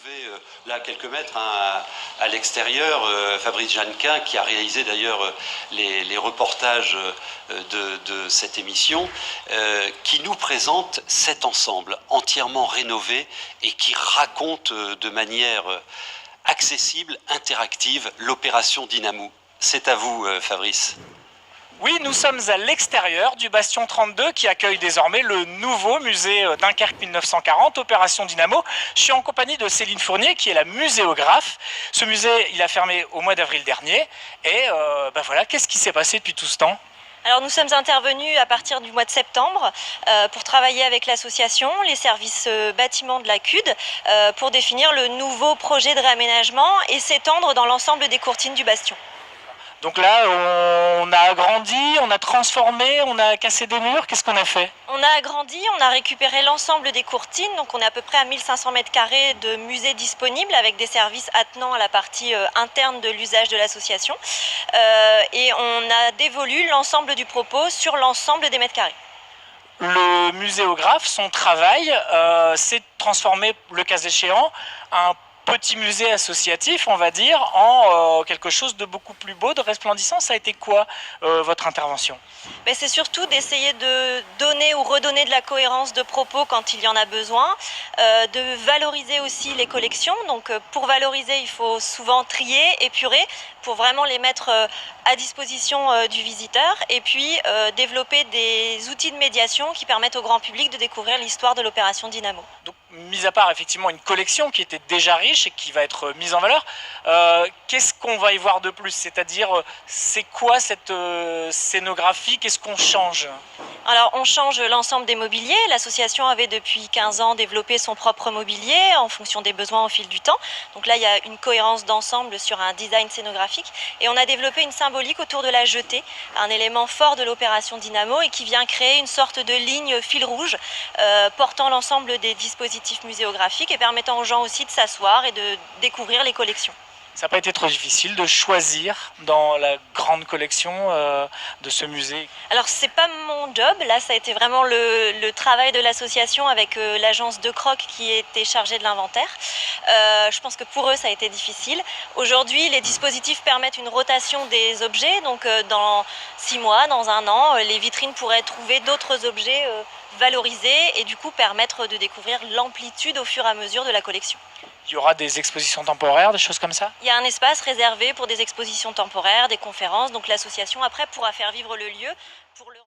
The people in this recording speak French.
retrouver là à quelques mètres à l'extérieur Fabrice Jeannequin qui a réalisé d'ailleurs les reportages de cette émission qui nous présente cet ensemble entièrement rénové et qui raconte de manière accessible, interactive l'opération Dynamo. C'est à vous Fabrice. Oui, nous sommes à l'extérieur du Bastion 32 qui accueille désormais le nouveau musée Dunkerque 1940, Opération Dynamo. Je suis en compagnie de Céline Fournier qui est la muséographe. Ce musée, il a fermé au mois d'avril dernier. Et voilà, qu'est-ce qui s'est passé depuis tout ce temps ? Alors nous sommes intervenus à partir du mois de septembre pour travailler avec l'association, les services bâtiments de la CUD, pour définir le nouveau projet de réaménagement et s'étendre dans l'ensemble des courtines du Bastion. Donc là, on a agrandi, on a transformé, on a cassé des murs, qu'est-ce qu'on a fait ? On a agrandi, on a récupéré l'ensemble des courtines, donc on est à peu près à 1500 m² de musée disponible avec des services attenants à la partie interne de l'usage de l'association. Et on a dévolu l'ensemble du propos sur l'ensemble des mètres carrés. Le muséographe, son travail, c'est de transformer, le cas échéant, un petit musée associatif, on va dire, en quelque chose de beaucoup plus beau, de resplendissant. Ça a été quoi votre intervention ? C'est surtout d'essayer de donner ou redonner de la cohérence de propos quand il y en a besoin, de valoriser aussi les collections. Donc pour valoriser, il faut souvent trier, épurer, pour vraiment les mettre à disposition du visiteur, et puis développer des outils de médiation qui permettent au grand public de découvrir l'histoire de l'opération Dynamo. Donc, mis à part effectivement une collection qui était déjà riche et qui va être mise en valeur, qu'est-ce qu'on va y voir de plus ? C'est-à-dire, c'est quoi cette scénographie ? Qu'est-ce qu'on change ? Alors on change l'ensemble des mobiliers. L'association avait depuis 15 ans développé son propre mobilier en fonction des besoins au fil du temps. Donc là il y a une cohérence d'ensemble sur un design scénographique et on a développé une symbolique autour de la jetée, un élément fort de l'opération Dynamo et qui vient créer une sorte de ligne fil rouge portant l'ensemble des dispositifs muséographiques et permettant aux gens aussi de s'asseoir et de découvrir les collections. Ça n'a pas été trop difficile de choisir dans la grande collection de ce musée? Alors c'est pas mon job, là ça a été vraiment le travail de l'association avec l'agence De Croc qui était chargée de l'inventaire. Je pense que pour eux ça a été difficile. Aujourd'hui les dispositifs permettent une rotation des objets, donc dans 6 mois, dans 1 an, les vitrines pourraient trouver d'autres objets valorisés et du coup permettre de découvrir l'amplitude au fur et à mesure de la collection. Il y aura des expositions temporaires, des choses comme ça? Il y a un espace réservé pour des expositions temporaires, des conférences, donc l'association après pourra faire vivre le lieu pour le